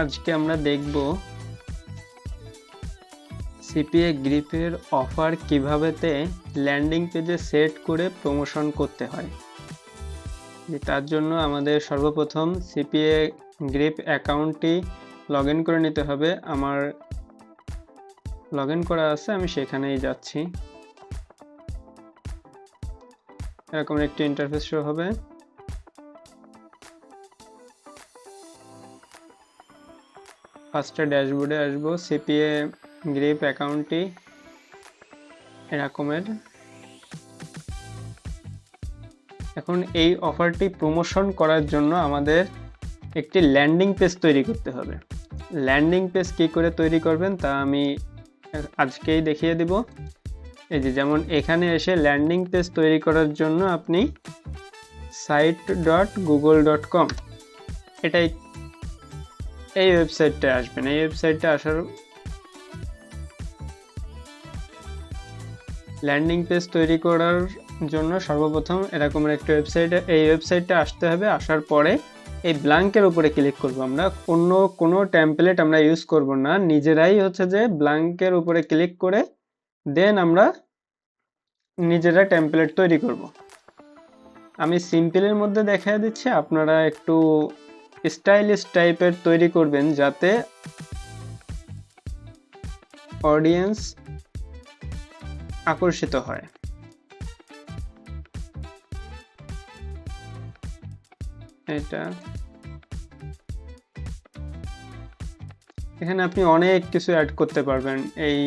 আজকে আমরা দেখব সিপিএ গ্রিপের অফার কিভাবেতে ল্যান্ডিং পেজে সেট করে প্রমোশন করতে হয়। তার জন্য আমাদের সর্বপ্রথম সিপিএ গ্রিপ অ্যাকাউন্টটি লগ ইন করে নিতে হবে। আমার লগ ইন করা আছে, আমি সেখানেই যাচ্ছি। এরকম একটি ইন্টারফেস শো হবে। ফার্স্টে ড্যাশবোর্ডে আসবো। সিপিএ গ্রিপ অ্যাকাউন্টটি এরকমের। এখন এই অফারটি প্রমোশন করার জন্য আমাদের একটি ল্যান্ডিং পেজ তৈরি করতে হবে। ল্যান্ডিং পেজ কী করে তৈরি করবেন তা আমি আজকেই দেখিয়ে দিব। এই যে যেমন এখানে এসে ল্যান্ডিং পেজ তৈরি করার জন্য আপনি site.google.com এটাই এই ওয়েবসাইটটা আসবেন। এই ওয়েবসাইটটা আসার ল্যান্ডিং পেজ তৈরি করার জন্য সর্বপ্রথম এরকমের একটা এই ওয়েবসাইটটা আসতে হবে। আসার পরে এই ব্ল্যাঙ্কের উপরে ক্লিক করব। আমরা অন্য কোনো টেমপ্লেট আমরা ইউজ করব না, নিজেরাই হচ্ছে যে ব্ল্যাঙ্কের উপরে ক্লিক করে দেন আমরা নিজেরা টেমপ্লেট তৈরি করব। আমি সিম্পলের মধ্যে দেখাই দিচ্ছি, আপনারা একটু স্টাইলিশ টাইপের তৈরি করবেন যাতে অডিয়েন্স আকর্ষিত হয়। এটা এখানে আপনি অনেক কিছু অ্যাড করতে পারবেন। এই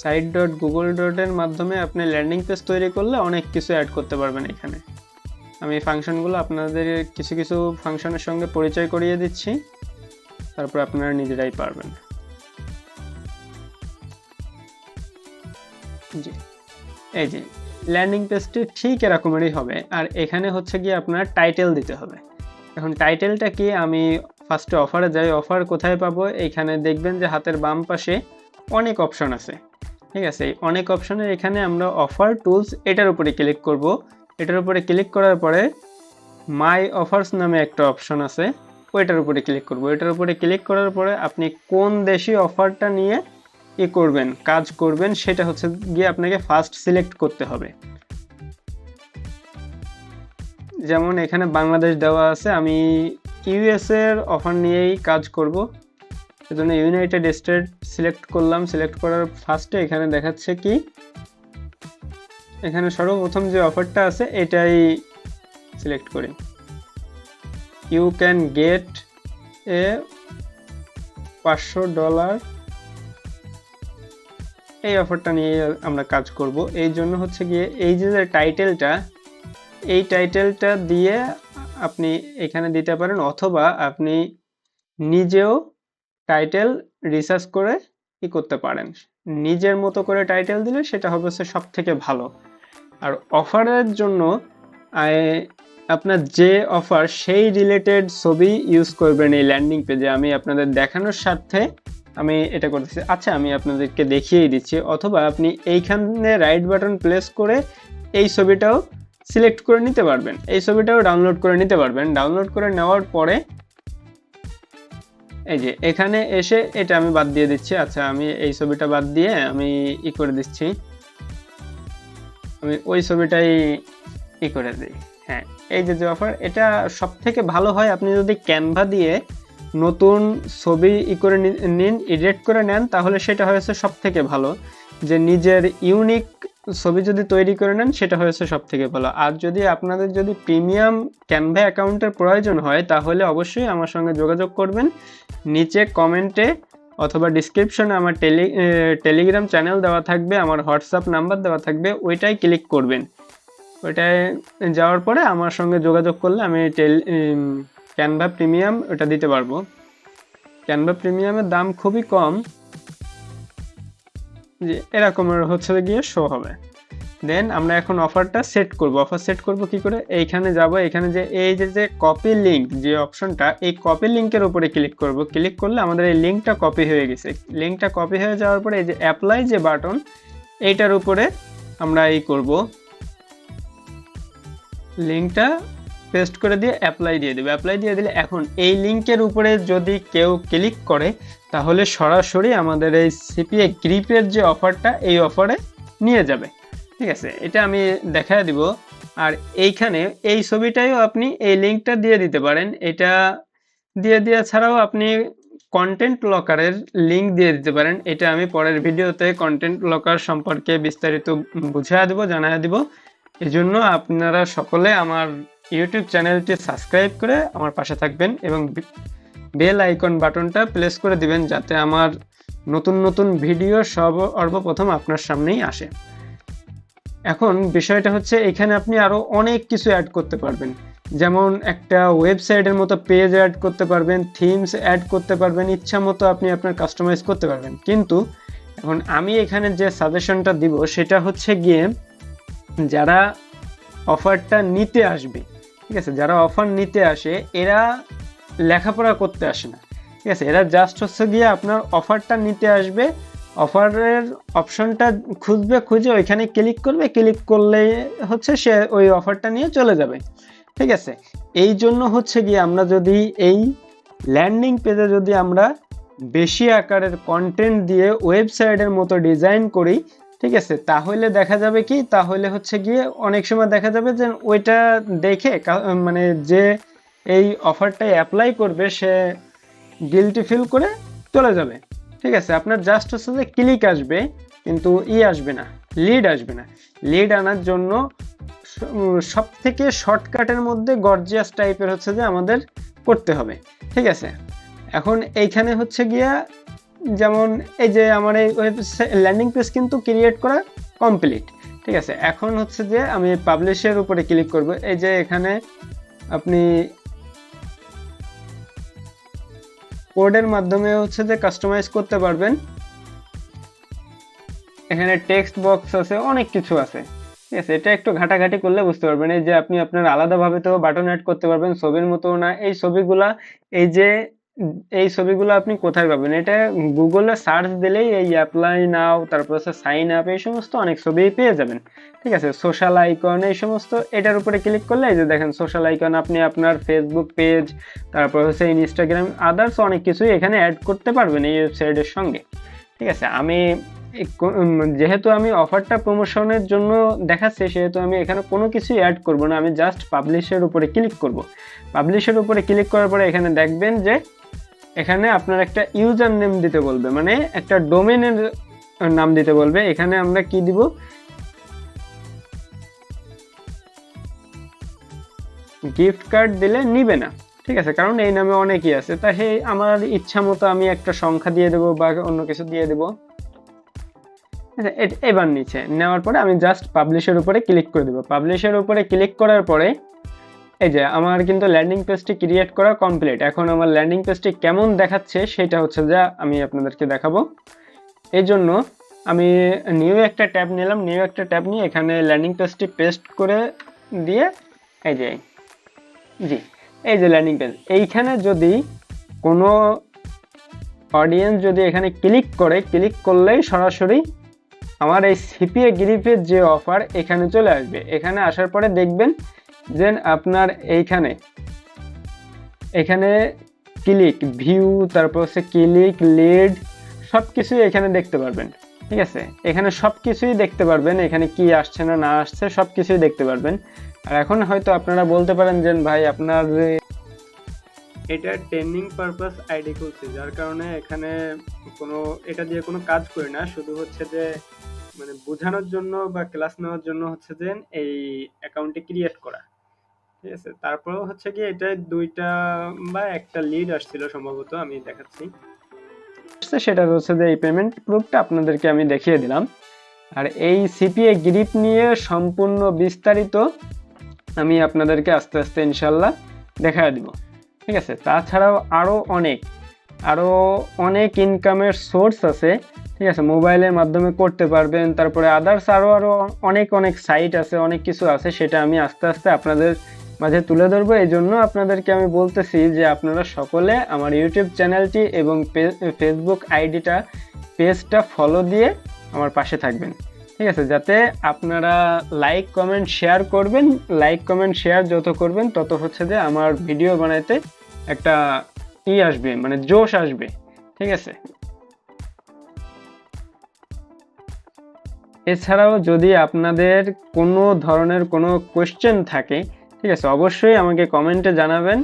site.google.com এর মাধ্যমে আপনি ল্যান্ডিং পেজ তৈরি করলে অনেক কিছু অ্যাড করতে পারবেন। এখানে আমি ফাংশনগুলো আপনাদের কিছু কিছু ফাংশনের সঙ্গে পরিচয় করিয়ে দিচ্ছি, তারপর আপনারা নিজেরাই পারবেন। জি, এই যে ল্যান্ডিং পেজটি ঠিক এরকমেরই হবে। আর এখানে হচ্ছে গিয়ে আপনার টাইটেল দিতে হবে। এখন টাইটেলটা কি, আমি ফার্স্টে অফারে যাই। অফার কোথায় পাবো? এইখানে দেখবেন যে হাতের বাম পাশে অনেক অপশন আছে, ঠিক আছে? এই অনেক অপশনের এখানে আমরা অফার টুলস এটার উপরে ক্লিক করব। এটার উপরে ক্লিক করার পরে মাই অফার্স নামে একটা অপশন আছে, ওইটার উপরে ক্লিক করব। এটার উপরে ক্লিক করার পরে আপনি কোন দেশি অফারটা নিয়ে করবেন, কাজ করবেন, সেটা হচ্ছে গিয়ে আপনাকে ফার্স্ট সিলেক্ট করতে হবে। যেমন এখানে বাংলাদেশ দেওয়া আছে, আমি ইউএস এর অফার নিয়েই কাজ করব, সেজন্য ইউনাইটেড স্টেট সিলেক্ট করলাম। সিলেক্ট করার ফার্স্টে এখানে দেখাচ্ছে কি, এখানে সর্বপ্রথম যে অফারটা আছে এটাই সিলেক্ট করি। ইউ ক্যান গেট এ $500, এই অফারটা নিয়ে আমরা কাজ করব। এই জন্য হচ্ছে গিয়ে এই যে টাইটেলটা, এই টাইটেলটা দিয়ে আপনি এখানে দিতে পারেন, অথবা আপনি নিজেও টাইটেল রিসার্চ করে করতে পারেন। নিজের মতো করে টাইটেল দিলে সেটা হবে সব থেকে ভালো। আর অফারের জন্য আপনার যে অফার সেই রিলেটেড ছবি ইউজ করবেন এই ল্যান্ডিং পেজে। আমি আপনাদের দেখানোর স্বার্থে আমি এটা করতেছি। আচ্ছা, আমি আপনাদেরকে দেখিয়েই দিচ্ছি। অথবা আপনি এইখানে রাইট বাটন প্রেস করে এই ছবিটাও সিলেক্ট করে নিতে পারবেন, এই ছবিটাও ডাউনলোড করে নিতে পারবেন। ডাউনলোড করে নেওয়ার পরে এই যে এখানে এসে এটা আমি বাদ দিয়ে দিচ্ছি। আচ্ছা, আমি এই ছবিটা বাদ দিয়ে আমি করে দিচ্ছি, আমি ওই ছবিটাই করে দিই। হ্যাঁ, এই যে অফার, এটা সব থেকে ভালো হয় আপনি যদি ক্যানভা দিয়ে নতুন ছবি করে নিন, এডিট করে নেন, তাহলে সেটা হয়েছে সব থেকে ভালো। যে নিজের ইউনিক ছবি যদি তৈরি করে নেন সেটা হয়েছে সব থেকে ভালো। আর যদি আপনাদের যদি প্রিমিয়াম ক্যানভা অ্যাকাউন্টের প্রয়োজন হয় তাহলে অবশ্যই আমার সঙ্গে যোগাযোগ করবেন। নিচে কমেন্টে অথবা ডিসক্রিপশনে আমার টেলিগ্রাম চ্যানেল দেওয়া থাকবে, আমার হোয়াটসঅ্যাপ নাম্বার দেওয়া থাকবে, ওইটাই ক্লিক করবেন। ওইটায় যাওয়ার পরে আমার সঙ্গে যোগাযোগ করলে আমি ক্যানভা প্রিমিয়াম ওটা দিতে পারবো। ক্যানভা প্রিমিয়ামের দাম খুবই কম, যে এরকমের হচ্ছে গিয়ে শো হবে। দেন আমরা এখন অফারটা সেট করব। অফার সেট করব কি করে? এইখানে যাব, এখানে যে এই যে কপি লিঙ্ক যে অপশনটা, এই কপি লিঙ্কের উপরে ক্লিক করব। ক্লিক করলে আমাদের এই লিঙ্কটা কপি হয়ে গেছে। লিঙ্কটা কপি হয়ে যাওয়ার পরে এই যে অ্যাপ্লাই যে বাটন, এইটার উপরে আমরা করব, লিঙ্কটা পেস্ট করে দিয়ে অ্যাপ্লাই দিয়ে দেবে। অ্যাপ্লাই দিয়ে দিলে এখন এই লিঙ্কের উপরে যদি কেউ ক্লিক করে তাহলে সরাসরি আমাদের এই সিপিএ গ্রিপের যে অফারটা এই অফারে নিয়ে যাবে। ঠিক আছে, এটা আমি দেখায় দিব। আর এইখানে এই ছবিটাও আপনি এই লিঙ্কটা দিয়ে দিতে পারেন। এটা দিয়ে দেওয়া ছাড়াও আপনি কন্টেন্ট লকারের লিঙ্ক দিয়ে দিতে পারেন। এটা আমি পরের ভিডিওতে কন্টেন্ট লকার সম্পর্কে বিস্তারিত বুঝিয়ে দেব, জানায় দিব। এই জন্য আপনারা সকলে আমার ইউটিউব চ্যানেলটি সাবস্ক্রাইব করে আমার পাশে থাকবেন এবং বেল আইকন বাটনটা প্রেস করে দিবেন যাতে আমার নতুন নতুন ভিডিও সর্বপ্রথম আপনার সামনেই আসে। এখন বিষয়টা হচ্ছে এখানে আপনি আরো অনেক কিছু অ্যাড করতে পারবেন, যেমন একটা ওয়েবসাইটের মতো পেজ অ্যাড করতে পারবেন, থিমস অ্যাড করতে পারবেন, ইচ্ছা মতো আপনি আপনার কাস্টমাইজ করতে পারবেন। কিন্তু এখন আমি এখানে যে সাজেশনটা দিব সেটা হচ্ছে গিয়ে যারা অফারটা নিতে আসবে, ঠিক আছে, যারা অফার নিতে আসে এরা লেখাপড়া করতে আসে না, ঠিক আছে, এরা জাস্ট হচ্ছে গিয়ে আপনার অফারটা নিতে আসবে, অফারের অপশনটা খুঁজবে, খুঁজে ওইখানে ক্লিক করবে, ক্লিক করলে হচ্ছে সে ওই অফারটা নিয়ে চলে যাবে। ঠিক আছে, এই জন্য হচ্ছে গিয়ে আমরা যদি এই ল্যান্ডিং পেজে যদি আমরা বেশি আকারের কন্টেন্ট দিয়ে ওয়েবসাইটের মতো ডিজাইন করি, ঠিক আছে, তাহলে দেখা যাবে কি, তাহলে হচ্ছে গিয়ে অনেক সময় দেখা যাবে যে ওইটা দেখে মানে যে এই অফারটাই অ্যাপ্লাই করবে সে গিল্টি ফিল করে চলে যাবে। ঠিক আছে, আপনার জাস্ট হচ্ছে যে ক্লিক আসবে কিন্তু আসবে না, লিড আসবে না। লিড আনার জন্য সব থেকে শর্টকাটের মধ্যে গর্জিয়াস টাইপের হচ্ছে যে আমাদের করতে হবে। ঠিক আছে, এখন এইখানে হচ্ছে গিয়া যেমন এই যে আমার এই ওয়েবসাইট ল্যান্ডিং পেজ কিন্তু ক্রিয়েট করা কমপ্লিট। ঠিক আছে, এখন হচ্ছে যে আমি পাবলিশের উপরে ক্লিক করব। এই যে এখানে আপনি কোডের মাধ্যমে হচ্ছে যে কাস্টমাইজ করতে পারবেন। এখানে টেক্সট বক্স আছে, অনেক কিছু আছে। ঠিক আছে, এটা একটু ঘাটাঘাটি করলে বুঝতে পারবেন। এই যে আপনি আপনার আলাদাভাবে তো বাটন অ্যাড করতে পারবেন, ছবির মতো না। এই ছবিগুলা এই ছবিগুলো আপনি কোথায় পাবেন? এটা গুগলে সার্চ দিলেই এই অ্যাপ্লাই নাও, তারপর হচ্ছে সাইন আপ, এই সমস্ত অনেক ছবি পেয়ে যাবেন। ঠিক আছে, সোশ্যাল আইকন, এই সমস্ত এটার উপরে ক্লিক করলে এই যে দেখেন সোশ্যাল আইকন, আপনি আপনার ফেসবুক পেজ, তারপর হচ্ছে ইনস্টাগ্রাম, আদার্স অনেক কিছুই এখানে অ্যাড করতে পারবেন এই ওয়েবসাইটের সঙ্গে। ঠিক আছে, আমি যেহেতু আমি অফারটা প্রমোশনের জন্য দেখাচ্ছি সেহেতু আমি এখানে কোনো কিছুই অ্যাড করব না, আমি জাস্ট পাবলিশের উপরে ক্লিক করব। পাবলিশের উপরে ক্লিক করার পরে এখানে দেখবেন যে এখানে আপনার একটা ইউজার নেম দিতে বলবে, মানে একটা ডোমেনের নাম দিতে বলবে। এখানে আমরা কি দিব? গিফট কার্ড দিলে নিবে না। ঠিক আছে, কারণ এই নামে অনেকই আছে, তা আমার ইচ্ছা মতো আমি একটা সংখ্যা দিয়ে দেবো বা অন্য কিছু দিয়ে দেবো। এবার নিচে নেওয়ার পরে আমি জাস্ট পাবলিশের উপরে ক্লিক করে দেবো। পাবলিশের উপরে ক্লিক করার পরে এই যে আমার কিন্তু ল্যান্ডিং পেজটি ক্রিয়েট করা কমপ্লিট। এখন আমার ল্যান্ডিং পেজটি কেমন দেখাচ্ছে সেটা হচ্ছে যা আমি আপনাদেরকে দেখাবো। এই জন্য আমি নিউ একটা ট্যাব নিলাম, নিউ একটা ট্যাব নিয়ে এখানে ল্যান্ডিং পেজটি পেস্ট করে দিয়ে এই যে এই যে ল্যান্ডিং পেজ, এইখানে যদি কোনো অডিয়েন্স যদি এখানে ক্লিক করে, ক্লিক করলেই সরাসরি আমার এই সিপিএ গ্রিপের যে অফার এখানে চলে আসবে। এখানে আসার পরে দেখবেন যে আপনার এখানে ক্লিক, ভিউ, তারপর হচ্ছে ক্লিক, লিড, সব কিছুই এখানে দেখতে পারবেন। ঠিক আছে, এখানে সব কিছুই দেখতে পারবেন, এখানে কি আসছে না না আসছে সব কিছুই দেখতে পারবেন। আর এখন হয়তো আপনারা বলতে পারেন যে ভাই আপনার এটা ট্রেনিং পারপাস আইডি খুলছে, যার কারণে এখানে এটা দিয়ে কোনো কাজ করি না, শুধু হচ্ছে যে মানে বোঝানোর জন্য বা ক্লাস নেওয়ার জন্য হচ্ছে যে এই অ্যাকাউন্টটি ক্রিয়েট করা। ঠিক আছে, তারপরেও হচ্ছে কি এটা দুইটা বা একটা লিড আসছিল সম্ভবত, আমি দেখাচ্ছি। সেটা হচ্ছে যে এই পেমেন্ট প্রুফটা আপনাদেরকে আমি দেখিয়ে দিলাম। আর এই সিপিএ গ্রিপ নিয়ে সম্পূর্ণ বিস্তারিত আমি আপনাদেরকে আস্তে আস্তে ইনশাল্লাহ দেখায় দিব। ঠিক আছে, তাছাড়াও আরো অনেক ইনকামের সোর্স আছে। ঠিক আছে, মোবাইলের মাধ্যমে করতে পারবেন, তারপরে আদার্স আরো অনেক সাইট আছে, অনেক কিছু আছে, সেটা আমি আস্তে আস্তে আপনাদের মাঝে তুলে ধরবো। এই জন্য আপনাদেরকে আমি বলতেছি যে আপনারা সকলে আমার ইউটিউব চ্যানেলটি এবং ফেসবুক পেজটা ফলো দিয়ে আমার পাশে থাকবেন। ঠিক আছে, যাতে আপনারা লাইক কমেন্ট শেয়ার করবেন। লাইক কমেন্ট শেয়ার যত করবেন তত হচ্ছে যে আমার ভিডিও বানাইতে একটা আসবে, মানে জোশ আসবে। ঠিক আছে, এছাড়াও যদি আপনাদের কোনো ধরনের কোনো কোয়েশ্চেন থাকে, ঠিক আছে, অবশ্যই আমাকে কমেন্টে জানাবেন।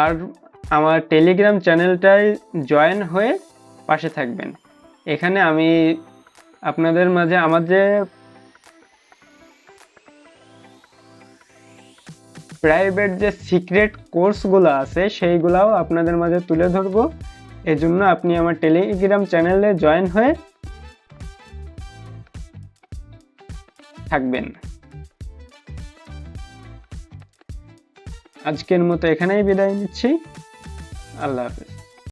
আর আমার টেলিগ্রাম চ্যানেলটায় জয়েন হয়ে পাশে থাকবেন। এখানে আমি আপনাদের মাঝে আমার যে প্রাইভেট যে সিক্রেট কোর্সগুলো আছে সেইগুলাও আপনাদের মাঝে তুলে ধরবো। এজন্য আপনি আমার টেলিগ্রাম চ্যানেলে জয়েন হয়ে থাকবেন। আজকের মতো এখানেই বিদায় নিচ্ছি। আল্লাহ হাফেজ।